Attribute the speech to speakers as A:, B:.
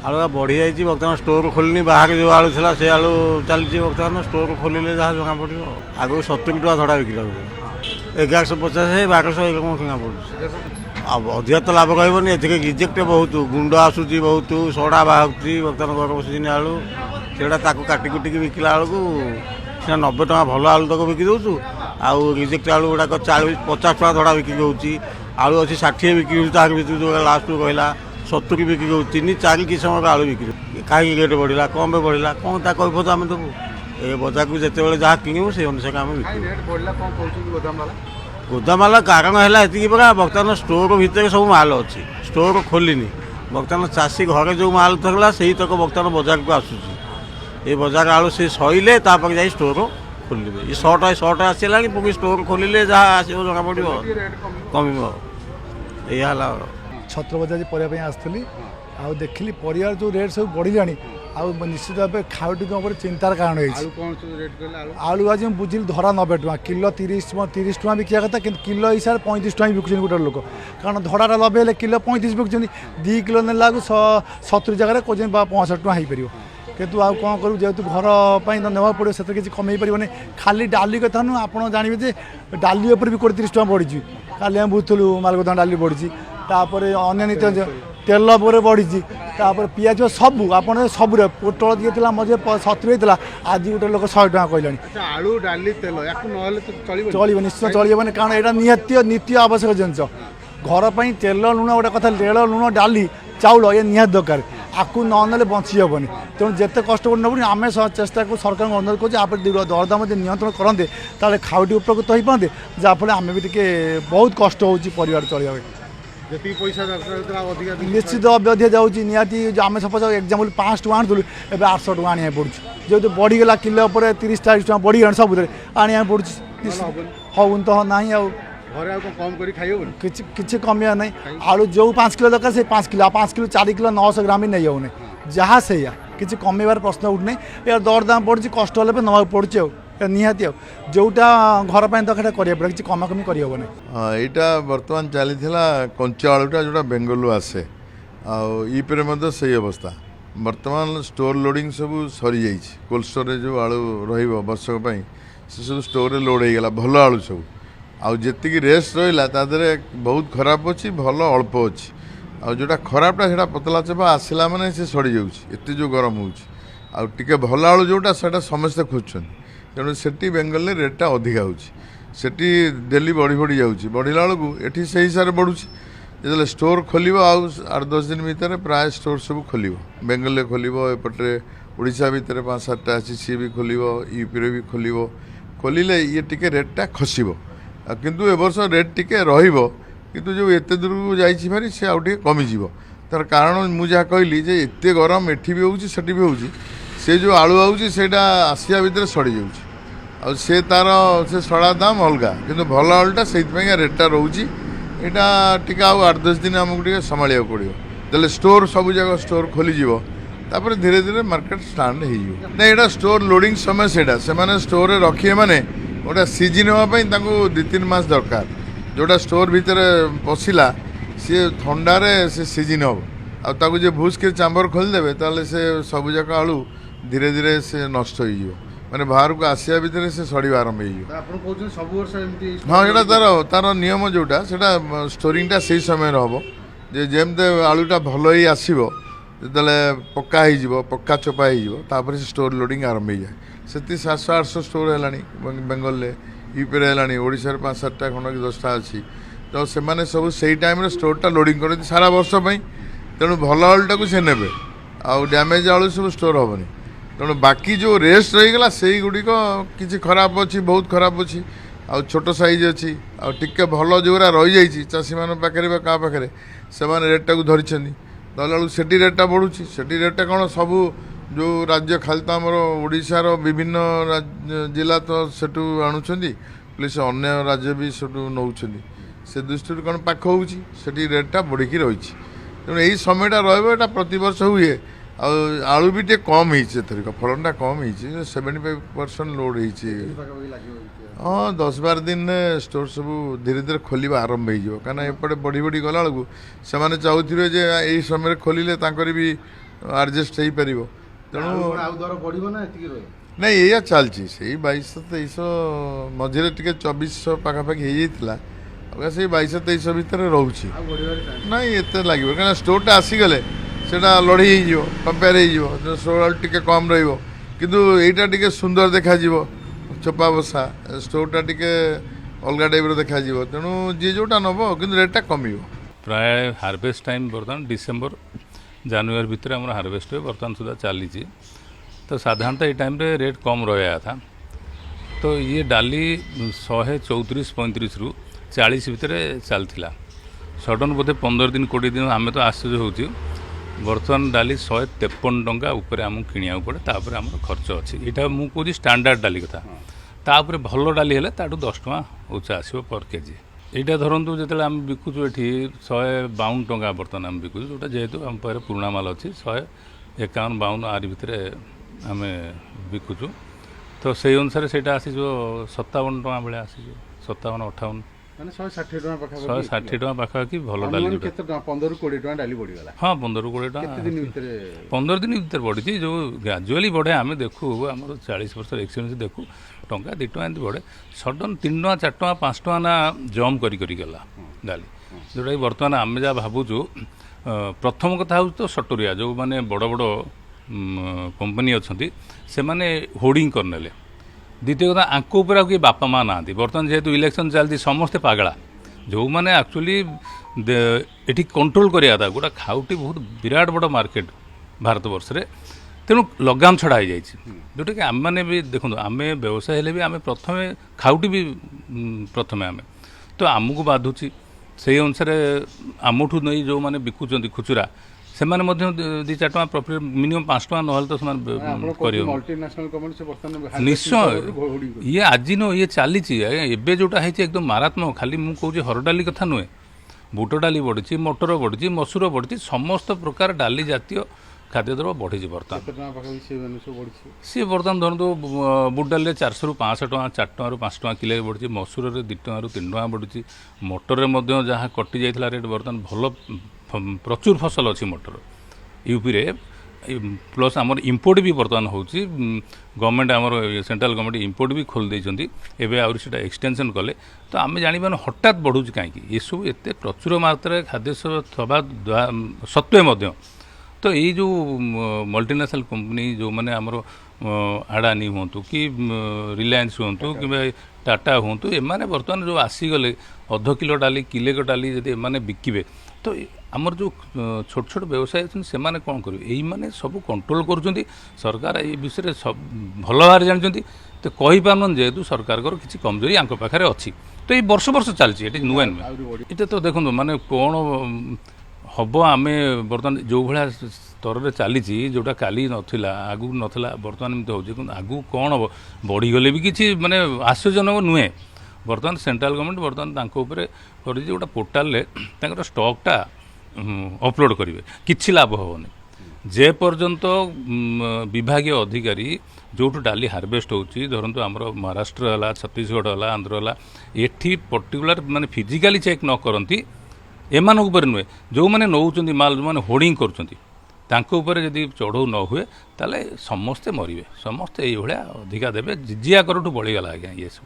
A: आलू बढ़ी जाइए बर्तमान स्टोर खोलनी बाहर जो आलू था से आलू चलती बर्तमान स्टोर खोलिले जहाँ जमा पड़ो आगे 70 टका धड़ा बिकला 1150 1200 कौन किना पड़ो अधिक तो लाभ कहबनी ए रिजेक्ट बहुत गुंड आसूँ बहुत सड़ा बाहर बर्तमान गरम सीजन आलू से काटिकुटिक बिकला बेलू सीना 90 टका भल आलू तक बिकी दौचु आउ रिजेक्ट आलू गुड़ाक 40-50 टका धड़ा बिक्री होची आलू अच्छी 60 बिक्री होती जो लास्ट कहला 70 बिक्री हो 3-4 किसम आलू बिक्री कहीं रेट बढ़ला कम बढ़ला कौन ता कह आम देवु ए बजार को जिते जहाँ किणु से अनुसार आम गोदामाला कारण है प्रकार बर्तमान स्टोर भितर सब माल अच्छी स्टोर खोलिनी बर्तमान चाषी घरे जो माल था से तक बर्तमान बजार को आसूसी ये बजार आलू से सैले जा स्टोर खोलिए ये 100 आसला पुणी स्टोर खोलिले जहाँ आसो जना पड़ो कम यह
B: छत्र बजार पर आसली आ देखिली परिवार जो रेट सब बढ़ला निश्चित भाव खाउटी चिंतार कारण आलू आज बुझिली धरा 90 टका किलो 30 टका बिका कथा कि किलो हिसाब से 35 टका बिकुन गोटे लोक कारण धराटा 90 हेल्ले किलो 35 बिकुन 2 किलो नेला 70 जगह कौन 65 टका हो पार कितु आ कौन करूँ जेहतु घर तो नेवा पड़ो से किसी कमे पारे खाली डाली कथा नुह आप जानवे जे डाली उपर भी 30 टका बढ़ी काली आम बुझुलु मालगोदान डाली बढ़ी अन्य तेल पर बढ़ी पिज सबू आप सब पोटल दिए मजे 70 होता आज गोटे लोक 100 टका कहला
C: आलू डाली तेल
B: चलो निश्चय चलने कारण यहाँ नित्य आवश्यक जिनस घर पर तेल लुण गोटे कथा तेल लुण डाली चाउल ये निहाती दरकार आपको ना बची हेनी तेणु जिते कष्ट नबुनि आम चेष्टा को सरकार अनुरोध करें आप दरदाम नियंत्रण करते ताले खाउटी उपकृत हो पाते जहाँफल आम भी टे बहुत कष्ट हो परिवार चलिया निश्चित अधिक जाऊँगी निहाती आम सपोज एक्जामपल 500 टका आणुलु एवं 800 टका आने पड़ू जेहतु बढ़ीगला किलो पर 30-40 टका बढ़ीगला सब आने पड़ू हूँ तो ना किसी कमिया ना आलू जो 5 किलो दरकार से 5 किलो 4 किलो 900 ग्राम भी नहीं होने जहाँ से किसी कमेबार प्रश्न उठने यार दरदाम पड़ी कष्ट हेल्ले ना पड़ू निहाती जोटा घर पर तो करा पड़े किसी कमाकमी करहबन
D: यहाँ बर्तमान चली कंचा आलूटा जोटा बेंगलू आसे आईपे से अवस्था बर्तमान स्टोर लोडिंग सब सरी जा कोल्ड स्टोर जो आलू रर्षक से सब स्टोर लोड हो गला भल आलू सब आती रेस्ट रहा तादे बहुत खराब अच्छी भल अल्प अच्छी जोटा खराबटा से पतला चपा आसला मैंने से सड़ी जाते जो गरम होटे भल आलू जोटा से समस्ते खोजुं तेणु से बेंगल में रेटा अधिका होटी डेली बढ़ी बढ़ी जाऊँगी बढ़ला बेलू ये से हिसाब से बढ़ुची जो स्टोर खोल 8-10 दिन भितर प्राय स्टोर सब खोल बेंगल खोल एपटे ओडिशा भितर 5-7टा अच्छी सी भी खोल यूपी भी खोलिले ये टिके रेटा खसब किंतु ए वर्ष रेट टिके रहिबो किंतु जो एते दूर को जाइछि भारी से आउ टिके कमिजिवो तार कारण मु जा कहली जे एते गरम एठी भी होउछि सेठी भी होउछि से जो आलू आउछि सेटा आसिया भितर सड़ी जाउछि आ से तार से सड़ा दाम अलगा किंतु भल आलूटा सेइतपैया रेटटा रहउछि एटा टिके आउ 8-10 दिन हमकु टिके संभालिया पड़ियो जले स्टोर सब जगह स्टोर खोली जिवो तापर धीरे धीरे मार्केट स्टार्ट होइयो नै एटा स्टोर लोडिंग समय सेटा से माने स्टोर रे रखिए माने गोटे सीजन होगापी 2-3 मास दरकार जोटा स्टोर भितर पशिला सी थंडारे से सीजन हम आउ जे भूस के चांबर खोलीदे ताले से सब जाक आलू धीरे धीरे से नष्ट हो माने बाहर को आसिया भितर से सड़वा आरंभ हो हाँ यहाँ तार नियम जोटा से स्टोरिंगटा से समय हम जे जमते आलूटा भल ही आसो जो पक्का हो पक्का चोपा हो से स्टोर लोडिंग आरंभ हो जाए से 700-800 स्टोर है बेंगल यूपी है ओडिशा 5-7टा खंड 10टा अच्छी तो से सब से टाइम स्टोरटा लोडिंग करते सारा वर्ष तेणु भल आलूटा को से ने आउ डैमेज आलू सब स्टोर हेनी तेणु बाकी जो रेस्ट रहीगला से गुड़िक किसी खराब अच्छी बहुत खराब अच्छी आउ छोट साइज अच्छी आउ टिके भल जोरा रही जाइए चाषी मान पाखे क्या पाखे से रेटा को धरी दल से रेटा बढ़ुची से रेटा कौन सब जो राज्य खाली तो आमर ओडिशार विभिन्न जिला तो सेठू आणुचंदी प्लस अन्य राज्य भी सेठू नौचंदी से दृष्टि कौन पाख होती रेटा बढ़िकी रही तेणु यही समयटा रहा प्रति वर्ष हुए आलू भी टे कम होथरिक फलनटा कम हो 75% लोड हो हाँ 10-12 दिन स्टोर सब धीरे धीरे खोल आरंभ हो कहीं एपटे बढ़ी बढ़ी गला बेलू से चाहूे जे यही समय खोलिले भी ଆଡ଼ଜଷ୍ଟ ହେଇପାରିବ। ତେଣୁ
C: ଆଉ ଦର ବଢିବ ନା ଏତିକି ରହିବ?
D: ନାଇଁ ଏଇଆ ଚାଲିଛି ସେଇ 2200-2300 ମଝିରେ ଟିକେ 2400 ପାଖାପାଖି ହେଇଯାଇଥିଲା, ଆଉ ସେଇ 2200-2300 ଭିତରେ ରହୁଛି।
C: ଆଉ ବଢିବାରେ ଚାନ୍ସ
D: ନାଇଁ ଏତେ ଲାଗିବ କାହିଁକିନା ଷ୍ଟୋରଟା ଆସିଗଲେ ସେଇଟା ଲଢ଼େଇ ହେଇଯିବ, କମ୍ପେୟାର ହେଇଯିବ, ଷ୍ଟୋର ଟିକେ କମ୍ ରହିବ କିନ୍ତୁ ଏଇଟା ଟିକେ ସୁନ୍ଦର ଦେଖାଯିବ, ଚୋପା ବସା ଷ୍ଟୋରଟା ଟିକେ ଅଲଗା ଟାଇପ୍ର ଦେଖାଯିବ। ତେଣୁ ଯିଏ ଯେଉଁଟା ନେବ କିନ୍ତୁ ରେଟ୍ଟା କମିବ।
E: ପ୍ରାୟ ହାର୍ଭେଷ୍ଟ ଟାଇମ୍ ବର୍ତ୍ତମାନ ଡିସେମ୍ବର ଜାନୁଆରୀ ଭିତରେ ଆମର ହାର୍ଭେଷ୍ଟ ହୁଏ, ବର୍ତ୍ତମାନ ସୁଦ୍ଧା ଚାଲିଛି। ତ ସାଧାରଣତଃ ଏଇ ଟାଇମ୍ରେ ରେଟ୍ କମ୍ ରହିବା କଥା। ତ ଇଏ ଡାଲି 134-135ରୁ 40 ଭିତରେ ଚାଲିଥିଲା। ସଡ଼ନ୍ ବୋଧେ 15 ଦିନ 20 ଦିନ ଆମେ ତ ଆଶ୍ଚର୍ଯ୍ୟ ହେଉଛୁ, ବର୍ତ୍ତମାନ ଡାଲି 153 ଟଙ୍କା ଉପରେ ଆମକୁ କିଣିବାକୁ ପଡ଼େ, ତାପରେ ଆମର ଖର୍ଚ୍ଚ ଅଛି। ଏଇଟା ମୁଁ କହୁଛି ଷ୍ଟାଣ୍ଡାର୍ଡ଼ ଡାଲି କଥା। ତାପରେ ଭଲ ଡାଲି ହେଲେ ତାଠୁ 10 ଟଙ୍କା ଉଚ୍ଚା ଆସିବ ପର୍ କେଜି। এইটা ধরন্তু যেତେବେଳେ ଆମେ ବିକୁଛୁ ଏଠି 152 ଟଙ୍କା ବର୍ତ୍ତମାନ ଆମେ ବିକୁଛୁ, ଯେଉଁଟା ଯେହେତୁ ଆମ ପାଖରେ ପୁରୁଣା ମାଲ ଅଛି 151-52 ଆରି ଭିତରେ ଆମେ ବିକୁଛୁ। ତ ସେଇ ଅନୁସାରେ ସେଇଟା ଆସିଯିବ 57 ଟଙ୍କା ଭଳିଆ ଆସିଯିବ, 57-58,
C: ମାନେ 160 ଟଙ୍କା ପାଖାପାଖି।
E: 160 ଟଙ୍କା ପାଖାପାଖି ଭଲ ଡାଲି।
C: କେତେ ଟଙ୍କା? 15-20 ଟଙ୍କା ଡାଲି ବଢିଗଲା।
E: ହଁ 15-20 ଟଙ୍କା
C: କେତେ ଦିନ ଭିତରେ?
E: 15 ଦିନ ଭିତରେ ବଢ଼ିଛି। ଯେଉଁ ଗ୍ରାଜୁଆଲି ବଢ଼େ ଆମେ ଦେଖୁ, ଆମର 40 ବର୍ଷର ଏକ୍ସପିରିଏନ୍ସ ଦେଖୁ, ଟଙ୍କା 2 ଟଙ୍କା ଏମିତି ବଢ଼େ। ସଡ଼ନ୍ 3 ଟଙ୍କା 4 ଟଙ୍କା 5 ଟଙ୍କା ନା ଜମ୍ପ କରି ଗଲା ଡାଲି, ଯେଉଁଟାକି ବର୍ତ୍ତମାନ ଆମେ ଯାହା ଭାବୁଛୁ। ପ୍ରଥମ କଥା ହେଉଛି ତ ସଟୁରିଆ ଯେଉଁମାନେ ବଡ଼ ବଡ଼ କମ୍ପାନୀ ଅଛନ୍ତି ସେମାନେ ହୋର୍ଡ଼ିଂ କରିନେଲେ। ଦ୍ୱିତୀୟ କଥା, ଆଙ୍କ ଉପରେ ଆଉ କିଏ ବାପା ମା ନାହାନ୍ତି। ବର୍ତ୍ତମାନ ଯେହେତୁ ଇଲେକ୍ସନ୍ ଚାଲିଛି ସମସ୍ତେ ପାଗଳା, ଯେଉଁମାନେ ଆକ୍ଚୁଆଲି ଏଠି କଣ୍ଟ୍ରୋଲ କରିବା କଥା। ଗୋଟେ ଖାଉଟି ବହୁତ ବିରାଟ ବଡ଼ ମାର୍କେଟ ଭାରତବର୍ଷରେ, ତେଣୁ ଲଗାମ ଛଡ଼ା ହେଇଯାଇଛି। ଯେଉଁଟାକି ଆମେମାନେ ବି ଦେଖନ୍ତୁ, ଆମେ ବ୍ୟବସାୟ ହେଲେ ବି ଆମେ ପ୍ରଥମେ ଖାଉଟି ବି ପ୍ରଥମେ ଆମେ, ତ ଆମକୁ ବାଧୁଛି। ସେଇ ଅନୁସାରେ ଆମଠୁ ନେଇ ଯେଉଁମାନେ ବିକୁଛନ୍ତି ଖୁଚୁରା, ସେମାନେ ମଧ୍ୟ 2-4 ଟଙ୍କା ପ୍ରଫିଟ୍, ମିନିମମ୍ 5 ଟଙ୍କା ନହେଲେ ତ ସେମାନେ କରିବେ।
C: ମଲ୍ଟିନ୍ୟାସନାଲ କମ୍ପାନୀ ସେ ବର୍ତ୍ତମାନ
E: ନିଶ୍ଚୟ ଇଏ ଆଜି ନୁହଁ, ଇଏ ଚାଲିଛି। ଏବେ ଯେଉଁଟା ହେଇଛି ଏକଦମ ମାରାତ୍ମକ। ଖାଲି ମୁଁ କହୁଛି ହରଡ଼ ଡାଲି କଥା ନୁହେଁ, ବୁଟ ଡାଲି ବଢ଼ିଛି, ମଟର ବଢ଼ିଛି, ମସୁର ବଢ଼ିଛି, ସମସ୍ତ ପ୍ରକାର ଡାଲି ଜାତୀୟ ଖାଦ୍ୟଦ୍ରବ୍ୟ ବଢ଼ିଛି ବର୍ତ୍ତମାନ।
C: କେତେ ଟଙ୍କା ପାଖାପାଖି ସବୁ ବଢିଛି?
E: ସିଏ ବର୍ତ୍ତମାନ ଧରନ୍ତୁ ବୁଟ ଡାଲିରେ 400-500 ଟଙ୍କା, 4 ଟଙ୍କାରୁ 5 ଟଙ୍କା କିଲୋ ବଢ଼ିଛି, ମସୁରରେ 2 ଟଙ୍କାରୁ 3 ଟଙ୍କା ବଢ଼ିଛି, ମଟରରେ ମଧ୍ୟ ଯାହା କଟି ଯାଇଥିଲା ରେଟ୍ ବର୍ତ୍ତମାନ ଭଲ ପ୍ରଚୁର ଫସଲ ଅଛି ମଟର ୟୁପିରେ। ପ୍ଲସ୍ ଆମର ଇମ୍ପୋର୍ଟ ବି ବର୍ତ୍ତମାନ ହେଉଛି। ଗଭର୍ଣ୍ଣମେଣ୍ଟ ଆମର ସେଣ୍ଟ୍ରାଲ୍ ଗଭର୍ଣ୍ଣମେଣ୍ଟ ଇମ୍ପୋର୍ଟ ବି ଖୋଲି ଦେଇଛନ୍ତି, ଏବେ ଆହୁରି ସେଇଟା ଏକ୍ସଟେନସନ୍ କଲେ। ତ ଆମେ ଜାଣିପାରୁନୁ ହଠାତ୍ ବଢ଼ୁଛି କାହିଁକି। ଏସବୁ ଏତେ ପ୍ରଚୁର ମାତ୍ରାରେ ଖାଦ୍ୟ ଥବା ସତ୍ତ୍ୱେ ମଧ୍ୟ, ତ ଏଇ ଯେଉଁ ମଲ୍ଟିନ୍ୟାସନାଲ୍ କମ୍ପାନୀ ଯେଉଁମାନେ ଆମର ଆଡ଼ାନୀ ହୁଅନ୍ତୁ କି ରିଲାଏନ୍ସ ହୁଅନ୍ତୁ କିମ୍ବା ଟାଟା ହୁଅନ୍ତୁ, ଏମାନେ ବର୍ତ୍ତମାନ ଯେଉଁ ଆସିଗଲେ ଅଧ କିଲୋ ଡାଲି କିଲୋ ଡାଲି ଯଦି ଏମାନେ ବିକିବେ, ତ ଆମର ଯେଉଁ ଛୋଟ ଛୋଟ ବ୍ୟବସାୟୀ ଅଛନ୍ତି ସେମାନେ କ'ଣ କରିବେ? ଏଇମାନେ ସବୁ କଣ୍ଟ୍ରୋଲ କରୁଛନ୍ତି। ସରକାର ଏଇ ବିଷୟରେ ଭଲ ଭାବରେ ଜାଣିଛନ୍ତି, ତ କହିପାରୁନାହାନ୍ତି ଯେହେତୁ ସରକାରଙ୍କର କିଛି କମଜୋରି ଆଙ୍କ ପାଖରେ ଅଛି। ତ ଏଇ ବର୍ଷ ଚାଲିଛି, ଏଠି ନୂଆ ନୁହେଁ। ଏଇଟା ତ ଦେଖନ୍ତୁ ମାନେ କ'ଣ ହେବ। ଆମେ ବର୍ତ୍ତମାନ ଯେଉଁ ଭଳିଆ ସ୍ତରରେ ଚାଲିଛି, ଯେଉଁଟା କାଲି ନଥିଲା, ଆଗକୁ ନଥିଲା, ବର୍ତ୍ତମାନ ଏମିତି ହେଉଛି। କିନ୍ତୁ ଆଗକୁ କ'ଣ ହେବ, ବଢ଼ିଗଲେ ବି କିଛି ମାନେ ଆଶ୍ଚର୍ଯ୍ୟଜନକ ନୁହେଁ। ବର୍ତ୍ତମାନ ସେଣ୍ଟ୍ରାଲ୍ ଗଭର୍ଣ୍ଣମେଣ୍ଟ ବର୍ତ୍ତମାନ ତାଙ୍କ ଉପରେ କରିଛି ଗୋଟେ ପୋର୍ଟାଲରେ ତାଙ୍କର ଷ୍ଟକ୍ଟା ଅପଲୋଡ଼ କରିବେ, କିଛି ଲାଭ ହେବନି ଯେ ପର୍ଯ୍ୟନ୍ତ ବିଭାଗୀୟ ଅଧିକାରୀ ଯେଉଁଠୁ ଡାଲି ହାରଭେଷ୍ଟ ହେଉଛି, ଧରନ୍ତୁ ଆମର ମହାରାଷ୍ଟ୍ର ହେଲା, ଛତିଶଗଡ଼ ହେଲା, ଆନ୍ଧ୍ର ହେଲା, ଏଠି ପର୍ଟିକୁଲାର ମାନେ ଫିଜିକାଲି ଚେକ୍ ନ କରନ୍ତି, ଏମାନଙ୍କ ଉପରେ ନୁହେଁ, ଯେଉଁମାନେ ନେଉଛନ୍ତି ମାଲ, ଯେଉଁମାନେ ହୋର୍ଡ଼ିଂ କରୁଛନ୍ତି, ତାଙ୍କ ଉପରେ ଯଦି ଚଢ଼ଉ ନ ହୁଏ ତାହେଲେ ସମସ୍ତେ ମରିବେ, ସମସ୍ତେ ଏଇଭଳିଆ ଅଧିକା ଦେବେ। ଜିଜିଆ କରଠୁ ବଳିଗଲା ଆଜ୍ଞା ଇଏ ସବୁ।